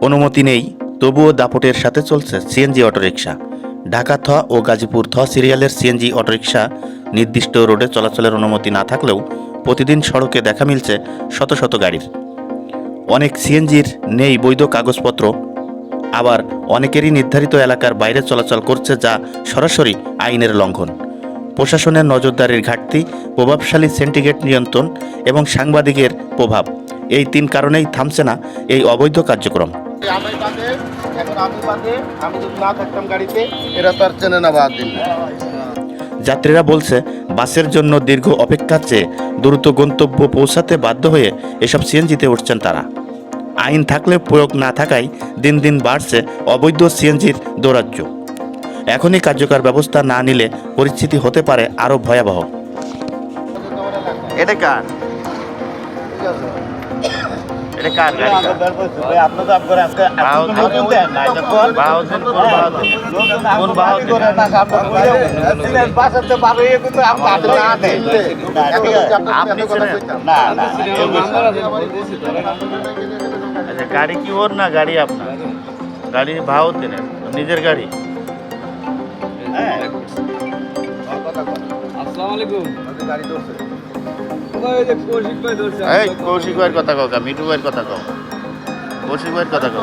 অনুমতি নেই, তবুও দাপটের সাথে চলছে সিএনজি অটোরিকশা। ঢাকা থ ও গাজীপুর থ সিরিয়ালের সিএনজি অটোরিকশা নির্দিষ্ট রোডে চলাচলের অনুমতি না থাকলেও প্রতিদিন সড়কে দেখা মিলছে শত শত গাড়ির। অনেক সিএনজির নেই বৈধ কাগজপত্র, আবার অনেকেরই নির্ধারিত এলাকার বাইরে চলাচল করছে, যা সরাসরি আইনের লঙ্ঘন। প্রশাসনের নজরদারির ঘাটতি, প্রভাবশালী সিন্ডিকেট নিয়ন্ত্রণ এবং সাংবাদিকের প্রভাব, এই তিন কারণেই থামছে না এই অবৈধ কার্যক্রম। যাত্রীরা বলছে, বাসের জন্য দীর্ঘ অপেক্ষার চেয়ে দ্রুত গন্তব্য পৌঁছাতে বাধ্য হয়ে এসব সিএনজিতে উঠছেন তারা। আইন থাকলে প্রয়োগ না থাকায় দিন দিন বাড়ছে অবৈধ সিএনজির দৌরাজ্য। এখনই কার্যকর ব্যবস্থা না নিলে পরিস্থিতি হতে পারে আরও ভয়াবহ। এটা কার? এটা কার গাড়ি? আপনি তো আপনার আজকে কোন বাহাদুর না না গাড়ি কি ওর না গাড়ি আপনার? গাড়ি ভাও দিলেন নিজের গাড়ি? আসসালামু আলাইকুম। এই কৌশিক ভাইয়ের কথা কও, মিঠু ভাইয়ের কথা কও, কৌশিক ভাইয়ের কথা কও।